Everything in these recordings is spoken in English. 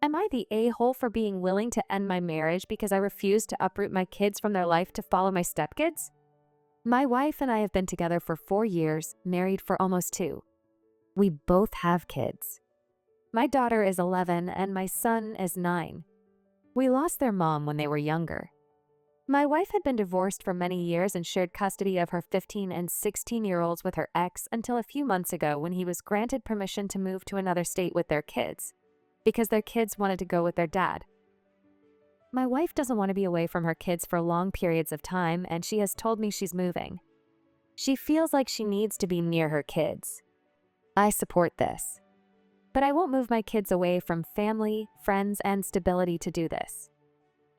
Am I the a-hole for being willing to end my marriage because I refuse to uproot my kids from their life to follow my stepkids? My wife and I have been together for 4 years, married for almost 2. We both have kids. My daughter is 11 and my son is 9. We lost their mom when they were younger. My wife had been divorced for many years and shared custody of her 15 and 16-year-olds with her ex until a few months ago when he was granted permission to move to another state with their kids, because their kids wanted to go with their dad. My wife doesn't want to be away from her kids for long periods of time, and she has told me she's moving. She feels like she needs to be near her kids. I support this. But I won't move my kids away from family, friends, and stability to do this.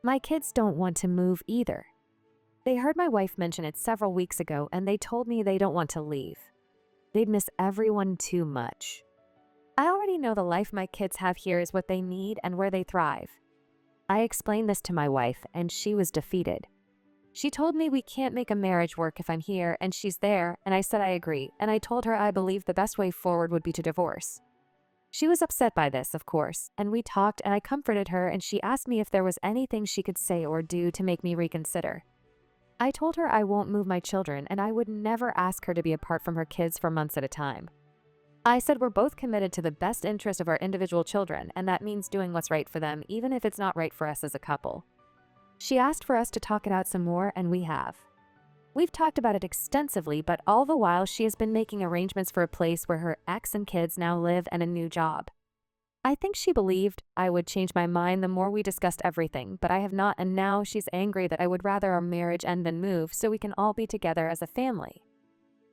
My kids don't want to move either. They heard my wife mention it several weeks ago, and they told me they don't want to leave. They'd miss everyone too much. I already know the life my kids have here is what they need and where they thrive. I explained this to my wife, and she was defeated. She told me we can't make a marriage work if I'm here and she's there, and I said I agree, and I told her I believe the best way forward would be to divorce. She was upset by this, of course, and we talked and I comforted her, and she asked me if there was anything she could say or do to make me reconsider. I told her I won't move my children and I would never ask her to be apart from her kids for months at a time. I said we're both committed to the best interest of our individual children, and that means doing what's right for them, even if it's not right for us as a couple. She asked for us to talk it out some more, and we have. We've talked about it extensively, but all the while she has been making arrangements for a place where her ex and kids now live and a new job. I think she believed I would change my mind the more we discussed everything, but I have not, and now she's angry that I would rather our marriage end than move so we can all be together as a family.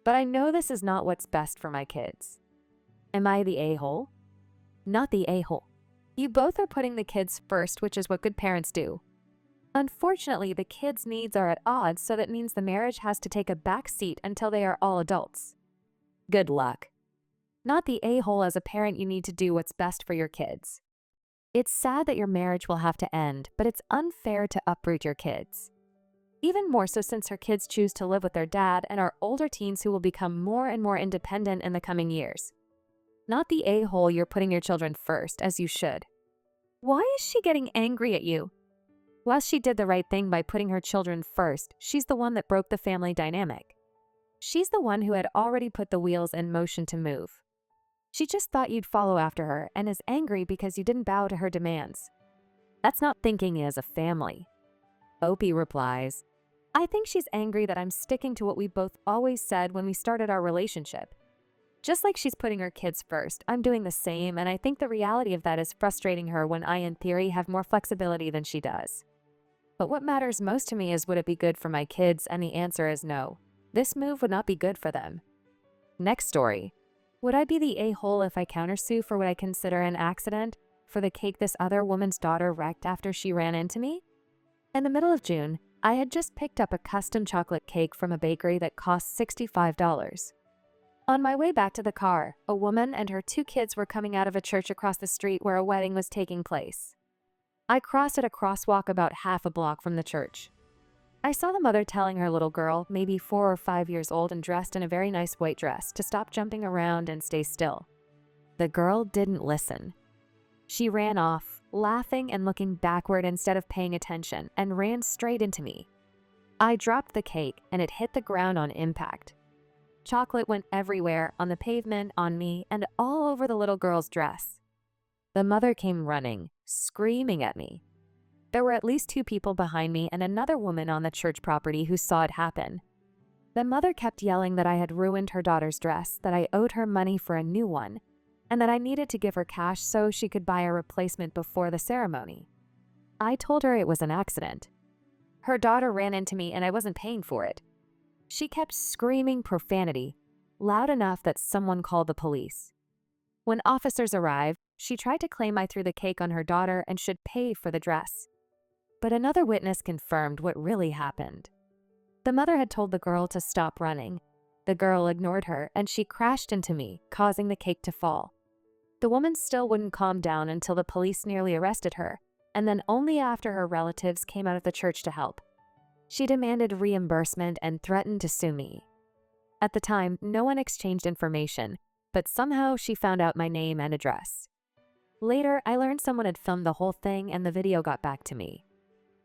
But I know this is not what's best for my kids. Am I the a-hole? Not the a-hole. You both are putting the kids first, which is what good parents do. Unfortunately, the kids' needs are at odds, so that means the marriage has to take a back seat until they are all adults. Good luck. Not the a-hole. As a parent, you need to do what's best for your kids. It's sad that your marriage will have to end, but it's unfair to uproot your kids. Even more so since her kids choose to live with their dad and are older teens who will become more and more independent in the coming years. Not the a-hole. You're putting your children first, as you should. Why is she getting angry at you? While she did the right thing by putting her children first, she's the one that broke the family dynamic. She's the one who had already put the wheels in motion to move. She just thought you'd follow after her and is angry because you didn't bow to her demands. That's not thinking as a family. Opie replies, I think she's angry that I'm sticking to what we both always said when we started our relationship. Just like she's putting her kids first, I'm doing the same, and I think the reality of that is frustrating her when I, in theory, have more flexibility than she does. But what matters most to me is, would it be good for my kids? And the answer is no. This move would not be good for them. Next story. Would I be the a-hole if I countersue for what I consider an accident for the cake this other woman's daughter wrecked after she ran into me? In the middle of June, I had just picked up a custom chocolate cake from a bakery that cost $65. On my way back to the car, a woman and her 2 kids were coming out of a church across the street where a wedding was taking place. I crossed at a crosswalk about half a block from the church. I saw the mother telling her little girl, maybe 4 or 5 years old and dressed in a very nice white dress, to stop jumping around and stay still. The girl didn't listen. She ran off, laughing and looking backward instead of paying attention, and ran straight into me. I dropped the cake and it hit the ground on impact. Chocolate went everywhere, on the pavement, on me, and all over the little girl's dress. The mother came running, screaming at me. There were at least 2 people behind me and another woman on the church property who saw it happen. The mother kept yelling that I had ruined her daughter's dress, that I owed her money for a new one, and that I needed to give her cash so she could buy a replacement before the ceremony. I told her it was an accident. Her daughter ran into me and I wasn't paying for it. She kept screaming profanity, loud enough that someone called the police. When officers arrived, she tried to claim I threw the cake on her daughter and should pay for the dress. But another witness confirmed what really happened. The mother had told the girl to stop running. The girl ignored her and she crashed into me, causing the cake to fall. The woman still wouldn't calm down until the police nearly arrested her, and then only after her relatives came out of the church to help. She demanded reimbursement and threatened to sue me. At the time, no one exchanged information, but somehow she found out my name and address. Later, I learned someone had filmed the whole thing and the video got back to me.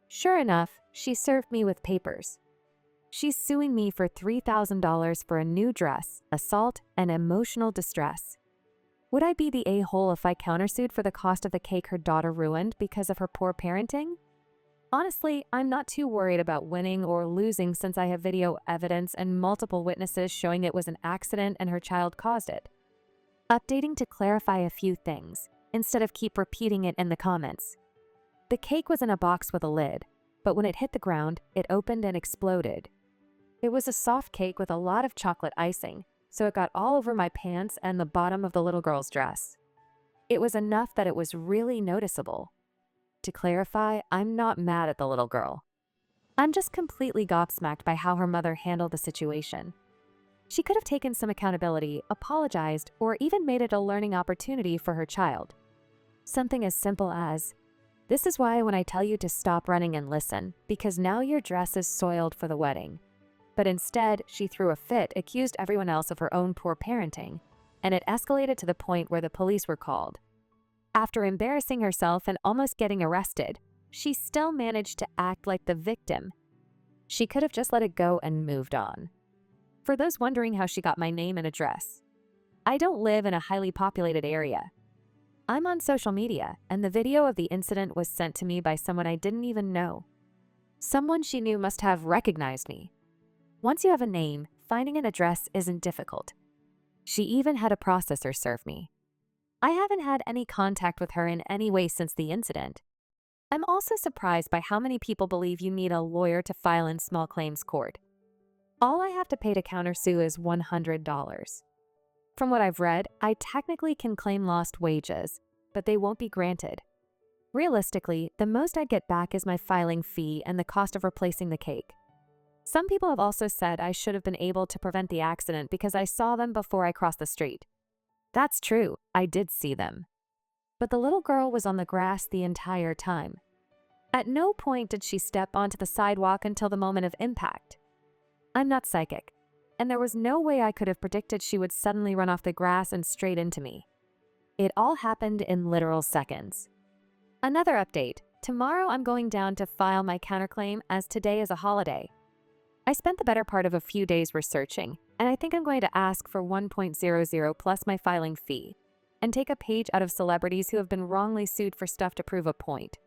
Sure enough, she served me with papers. She's suing me for $3,000 for a new dress, assault, and emotional distress. Would I be the a-hole if I countersued for the cost of the cake her daughter ruined because of her poor parenting? Honestly, I'm not too worried about winning or losing since I have video evidence and multiple witnesses showing it was an accident and her child caused it. Updating to clarify a few things, instead of keep repeating it in the comments. The cake was in a box with a lid, but when it hit the ground, it opened and exploded. It was a soft cake with a lot of chocolate icing, so it got all over my pants and the bottom of the little girl's dress. It was enough that it was really noticeable. To clarify, I'm not mad at the little girl. I'm just completely gobsmacked by how her mother handled the situation. She could have taken some accountability, apologized, or even made it a learning opportunity for her child. Something as simple as, "This is why when I tell you to stop running and listen, because now your dress is soiled for the wedding." But instead, she threw a fit, accused everyone else of her own poor parenting, and it escalated to the point where the police were called. After embarrassing herself and almost getting arrested, she still managed to act like the victim. She could have just let it go and moved on. For those wondering how she got my name and address, I don't live in a highly populated area. I'm on social media, and the video of the incident was sent to me by someone I didn't even know. Someone she knew must have recognized me. Once you have a name, finding an address isn't difficult. She even had a processor serve me. I haven't had any contact with her in any way since the incident. I'm also surprised by how many people believe you need a lawyer to file in small claims court. All I have to pay to countersue is $100. From what I've read, I technically can claim lost wages, but they won't be granted. Realistically, the most I'd get back is my filing fee and the cost of replacing the cake. Some people have also said I should have been able to prevent the accident because I saw them before I crossed the street. That's true, I did see them. But the little girl was on the grass the entire time. At no point did she step onto the sidewalk until the moment of impact. I'm not psychic, and there was no way I could have predicted she would suddenly run off the grass and straight into me. It all happened in literal seconds. Another update, tomorrow I'm going down to file my counterclaim as today is a holiday. I spent the better part of a few days researching, and I think I'm going to ask for $1.00 plus my filing fee, and take a page out of celebrities who have been wrongly sued for stuff to prove a point.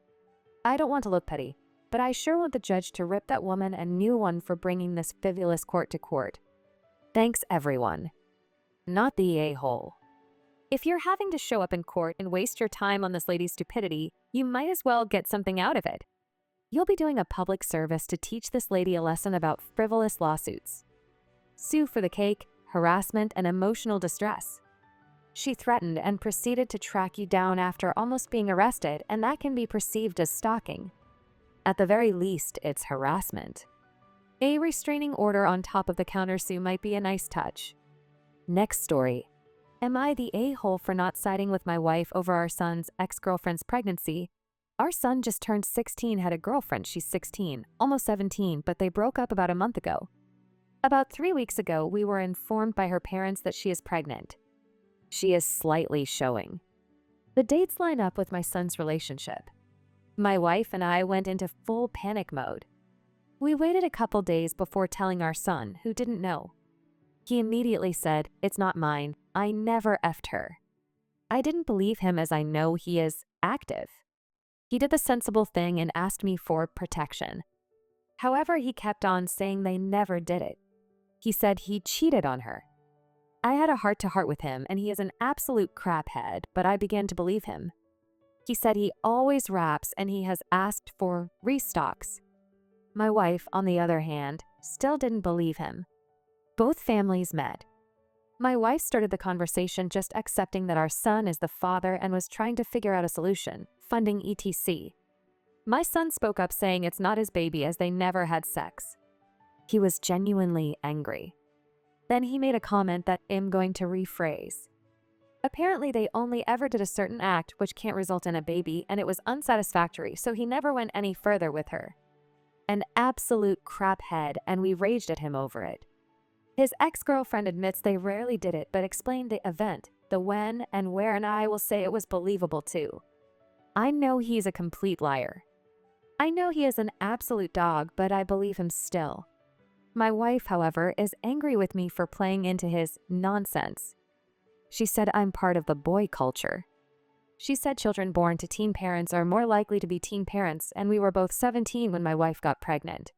I don't want to look petty, but I sure want the judge to rip that woman a new one for bringing this frivolous court to court. Thanks, everyone. Not the a-hole. If you're having to show up in court and waste your time on this lady's stupidity, you might as well get something out of it. You'll be doing a public service to teach this lady a lesson about frivolous lawsuits. Sue for the cake, harassment, and emotional distress. She threatened and proceeded to track you down after almost being arrested, and that can be perceived as stalking. At the very least, it's harassment. A restraining order on top of the countersue might be a nice touch. Next story. Am I the a-hole for not siding with my wife over our son's ex-girlfriend's pregnancy? Our son just turned 16, had a girlfriend, she's 16, almost 17, but they broke up about a month ago. About 3 weeks ago, we were informed by her parents that she is pregnant. She is slightly showing. The dates line up with my son's relationship. My wife and I went into full panic mode. We waited a couple days before telling our son, who didn't know. He immediately said, "It's not mine. I never effed her." I didn't believe him as I know he is active. He did the sensible thing and asked me for protection. However, he kept on saying they never did it. He said he cheated on her. I had a heart-to-heart with him, and he is an absolute craphead, but I began to believe him. He said he always raps and he has asked for restocks. My wife, on the other hand, still didn't believe him. Both families met. My wife started the conversation just accepting that our son is the father and was trying to figure out a solution, funding etc. My son spoke up saying it's not his baby as they never had sex. He was genuinely angry. Then he made a comment that I'm going to rephrase. Apparently they only ever did a certain act which can't result in a baby, and it was unsatisfactory, so he never went any further with her. An absolute craphead, and we raged at him over it. His ex-girlfriend admits they rarely did it but explained the event, the when and where, and I will say it was believable too. I know he's a complete liar. I know he is an absolute dog, but I believe him still. My wife, however, is angry with me for playing into his nonsense. She said I'm part of the boy culture. She said children born to teen parents are more likely to be teen parents, and we were both 17 when my wife got pregnant.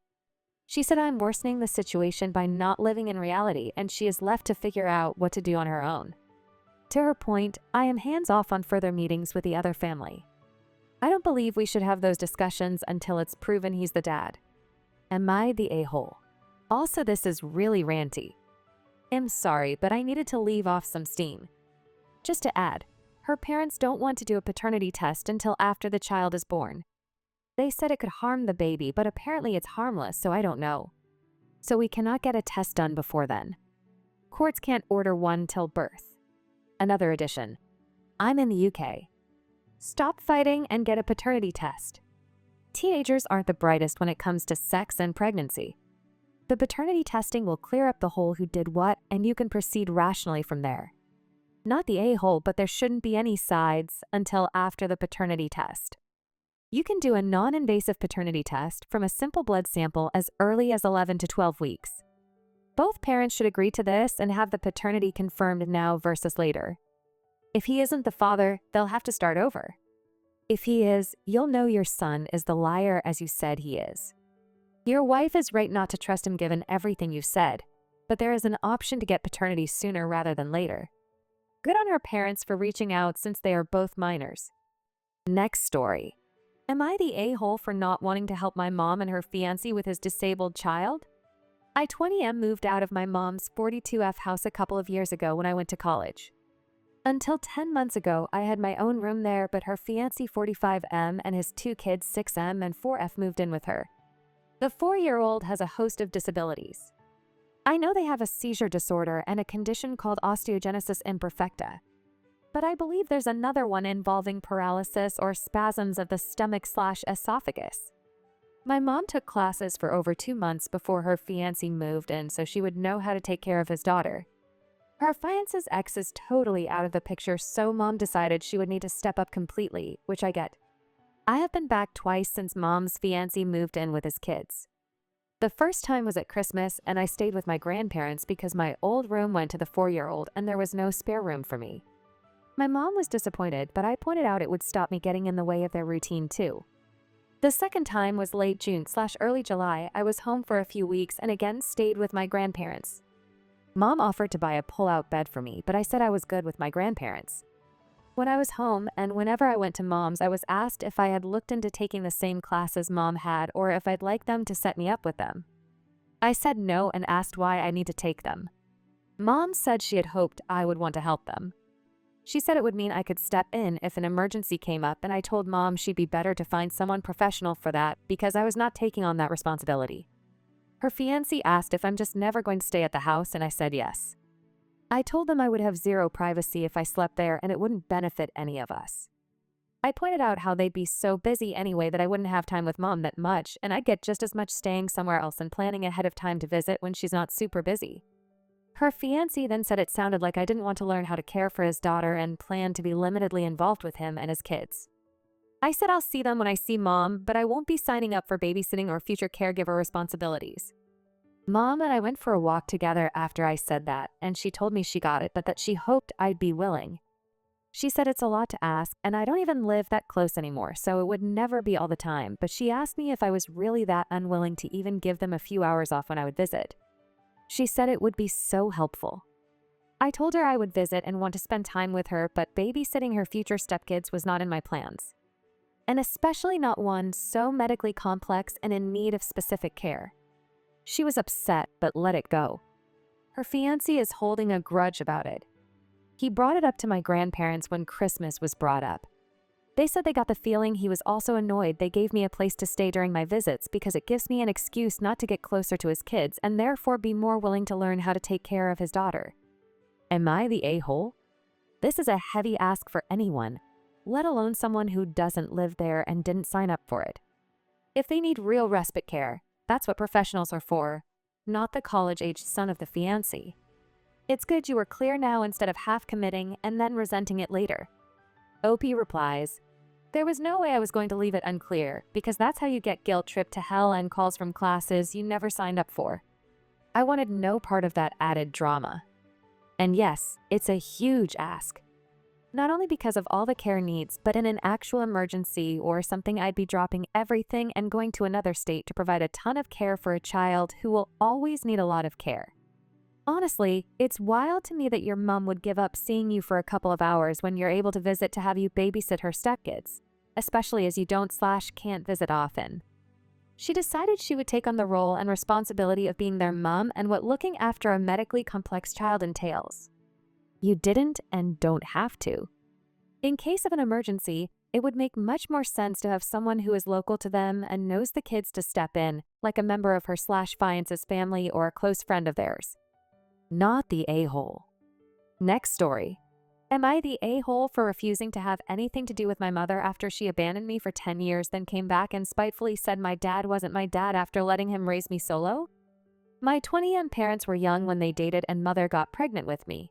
She said I'm worsening the situation by not living in reality, and she is left to figure out what to do on her own. To her point, I am hands-off on further meetings with the other family. I don't believe we should have those discussions until it's proven he's the dad. Am I the a-hole? Also, this is really ranty. I'm sorry, but I needed to leave off some steam. Just to add, her parents don't want to do a paternity test until after the child is born. They said it could harm the baby, but apparently it's harmless, so I don't know. So we cannot get a test done before then. Courts can't order one till birth. Another addition. I'm in the UK. Stop fighting and get a paternity test. Teenagers aren't the brightest when it comes to sex and pregnancy. The paternity testing will clear up the whole who did what, and you can proceed rationally from there. Not the a-hole, but there shouldn't be any sides until after the paternity test. You can do a non-invasive paternity test from a simple blood sample as early as 11 to 12 weeks. Both parents should agree to this and have the paternity confirmed now versus later. If he isn't the father, they'll have to start over. If he is, you'll know your son is the liar as you said he is. Your wife is right not to trust him given everything you've said, but there is an option to get paternity sooner rather than later. Good on her parents for reaching out since they are both minors. Next story. Am I the a-hole for not wanting to help my mom and her fiancé with his disabled child? I 20M moved out of my mom's 42F house a couple of years ago when I went to college. Until 10 months ago, I had my own room there, but her fiancé 45M and his two kids 6M and 4F moved in with her. The 4-year-old has a host of disabilities. I know they have a seizure disorder and a condition called osteogenesis imperfecta. But I believe there's another one involving paralysis or spasms of the stomach/esophagus. My mom took classes for over 2 months before her fiancé moved in so she would know how to take care of his daughter. Her fiancé's ex is totally out of the picture, so mom decided she would need to step up completely, which I get. I have been back twice since mom's fiancé moved in with his kids. The first time was at Christmas, and I stayed with my grandparents because my old room went to the 4-year-old and there was no spare room for me. My mom was disappointed, but I pointed out it would stop me getting in the way of their routine too. The second time was late June/early July. I was home for a few weeks and again stayed with my grandparents. Mom offered to buy a pull-out bed for me, but I said I was good with my grandparents. When I was home and whenever I went to mom's, I was asked if I had looked into taking the same classes mom had or if I'd like them to set me up with them. I said no and asked why I need to take them. Mom said she had hoped I would want to help them. She said it would mean I could step in if an emergency came up, and I told Mom she'd be better to find someone professional for that because I was not taking on that responsibility. Her fiancé asked if I'm just never going to stay at the house, and I said yes. I told them I would have zero privacy if I slept there and it wouldn't benefit any of us. I pointed out how they'd be so busy anyway that I wouldn't have time with Mom that much, and I'd get just as much staying somewhere else and planning ahead of time to visit when she's not super busy. Her fiancé then said it sounded like I didn't want to learn how to care for his daughter and planned to be limitedly involved with him and his kids. I said I'll see them when I see Mom, but I won't be signing up for babysitting or future caregiver responsibilities. Mom and I went for a walk together after I said that, and she told me she got it, but that she hoped I'd be willing. She said it's a lot to ask, and I don't even live that close anymore, so it would never be all the time, but she asked me if I was really that unwilling to even give them a few hours off when I would visit. She said it would be so helpful. I told her I would visit and want to spend time with her, but babysitting her future stepkids was not in my plans. And especially not one so medically complex and in need of specific care. She was upset, but let it go. Her fiancé is holding a grudge about it. He brought it up to my grandparents when Christmas was brought up. They said they got the feeling he was also annoyed they gave me a place to stay during my visits because it gives me an excuse not to get closer to his kids and therefore be more willing to learn how to take care of his daughter. Am I the a-hole? This is a heavy ask for anyone, let alone someone who doesn't live there and didn't sign up for it. If they need real respite care, that's what professionals are for, not the college-aged son of the fiancé. It's good you were clear now instead of half committing and then resenting it later. OP replies, there was no way I was going to leave it unclear, because that's how you get guilt-tripped to hell and calls from classes you never signed up for. I wanted no part of that added drama. And yes, it's a huge ask. Not only because of all the care needs, but in an actual emergency or something, I'd be dropping everything and going to another state to provide a ton of care for a child who will always need a lot of care. Honestly, it's wild to me that your mom would give up seeing you for a couple of hours when you're able to visit to have you babysit her stepkids, especially as you don't/can't visit often. She decided she would take on the role and responsibility of being their mom and what looking after a medically complex child entails. You didn't and don't have to. In case of an emergency, it would make much more sense to have someone who is local to them and knows the kids to step in, like a member of her/fiance's family or a close friend of theirs. Not the a-hole. Next story. Am I the a-hole for refusing to have anything to do with my mother after she abandoned me for 10 years, then came back and spitefully said my dad wasn't my dad after letting him raise me solo? My 20-year parents were young when they dated and mother got pregnant with me.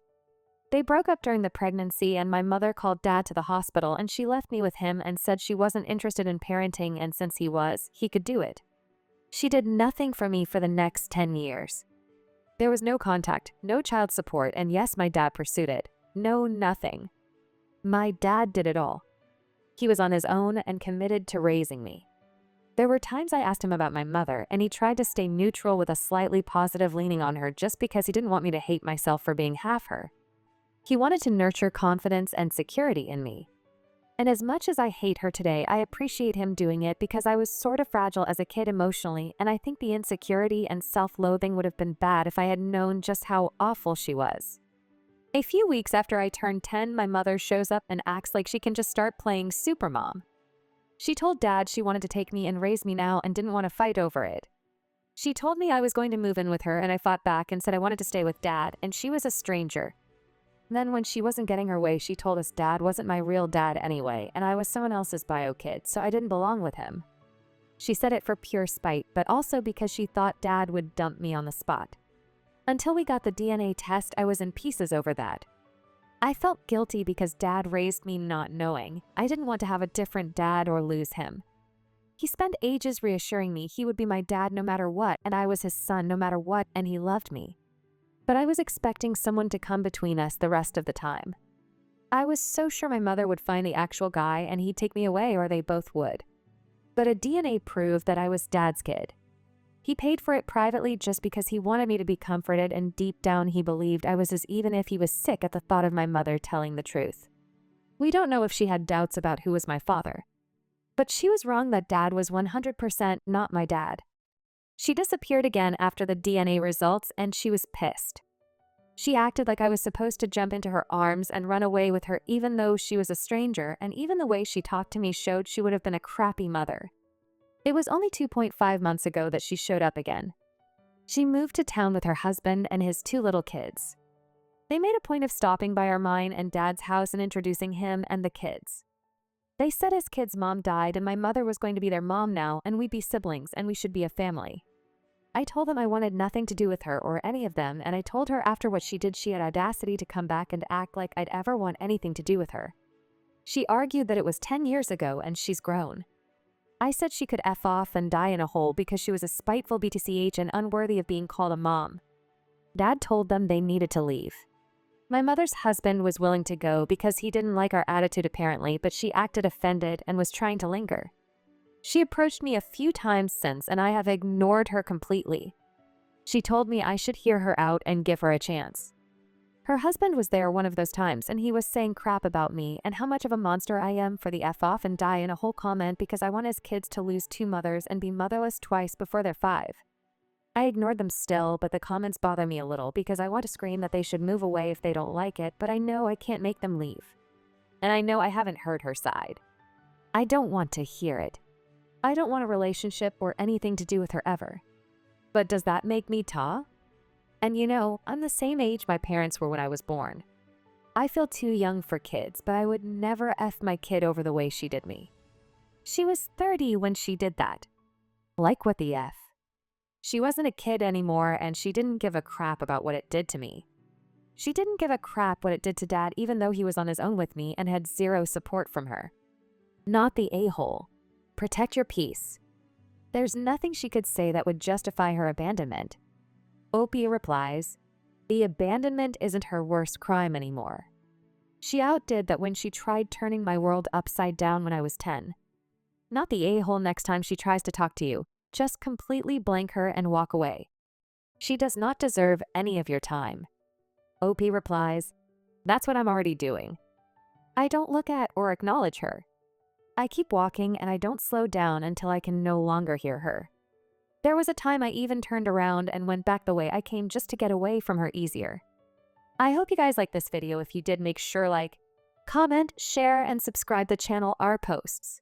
They broke up during the pregnancy and my mother called dad to the hospital and she left me with him and said she wasn't interested in parenting and since he could do it. She did nothing for me for the next 10 years. There was no contact, no child support, and yes, my dad pursued it. No, nothing. My dad did it all. He was on his own and committed to raising me. There were times I asked him about my mother, and he tried to stay neutral with a slightly positive leaning on her just because he didn't want me to hate myself for being half her. He wanted to nurture confidence and security in me. And as much as I hate her today, I appreciate him doing it because I was sort of fragile as a kid emotionally, and I think the insecurity and self-loathing would have been bad if I had known just how awful she was. A few weeks after I turned 10, my mother shows up and acts like she can just start playing supermom. She told dad she wanted to take me and raise me now and didn't want to fight over it. She told me I was going to move in with her and I fought back and said I wanted to stay with dad and she was a stranger. Then when she wasn't getting her way, she told us dad wasn't my real dad anyway and I was someone else's bio kid, so I didn't belong with him. She said it for pure spite, but also because she thought dad would dump me on the spot. Until we got the DNA test, I was in pieces over that. I felt guilty because dad raised me not knowing. I didn't want to have a different dad or lose him. He spent ages reassuring me he would be my dad no matter what, and I was his son no matter what, and he loved me. But I was expecting someone to come between us the rest of the time. I was so sure my mother would find the actual guy and he'd take me away or they both would. But a DNA proved that I was dad's kid. He paid for it privately just because he wanted me to be comforted, and deep down he believed I was his even if he was sick at the thought of my mother telling the truth. We don't know if she had doubts about who was my father. But she was wrong that dad was 100% not my dad. She disappeared again after the DNA results and she was pissed. She acted like I was supposed to jump into her arms and run away with her even though she was a stranger, and even the way she talked to me showed she would have been a crappy mother. It was only 2.5 months ago that she showed up again. She moved to town with her husband and his 2 little kids. They made a point of stopping by our mine and dad's house and introducing him and the kids. They said his kids' mom died and my mother was going to be their mom now and we'd be siblings and we should be a family. I told them I wanted nothing to do with her or any of them, and I told her after what she did she had audacity to come back and act like I'd ever want anything to do with her. She argued that it was 10 years ago and she's grown. I said she could F off and die in a hole because she was a spiteful BTCH and unworthy of being called a mom. Dad told them they needed to leave. My mother's husband was willing to go because he didn't like our attitude apparently, but she acted offended and was trying to linger. She approached me a few times since and I have ignored her completely. She told me I should hear her out and give her a chance. Her husband was there one of those times and he was saying crap about me and how much of a monster I am for the F off and die in a whole comment because I want his kids to lose 2 mothers and be motherless twice before they're 5. I ignored them still, but the comments bother me a little because I want to scream that they should move away if they don't like it, but I know I can't make them leave. And I know I haven't heard her side. I don't want to hear it. I don't want a relationship or anything to do with her ever. But does that make me Ta? And you know, I'm the same age my parents were when I was born. I feel too young for kids, but I would never F my kid over the way she did me. She was 30 when she did that. Like what the F? She wasn't a kid anymore, and she didn't give a crap about what it did to me. She didn't give a crap what it did to Dad, even though he was on his own with me and had zero support from her. Not the a-hole. Protect your peace. There's nothing she could say that would justify her abandonment. Opie replies, the abandonment isn't her worst crime anymore. She outdid that when she tried turning my world upside down when I was 10. Not the a-hole next time she tries to talk to you. Just completely blank her and walk away. She does not deserve any of your time. Opie replies, that's what I'm already doing. I don't look at or acknowledge her. I keep walking and I don't slow down until I can no longer hear her. There was a time I even turned around and went back the way I came just to get away from her easier. I hope you guys liked this video. If you did, make sure comment, share, and subscribe the channel our posts.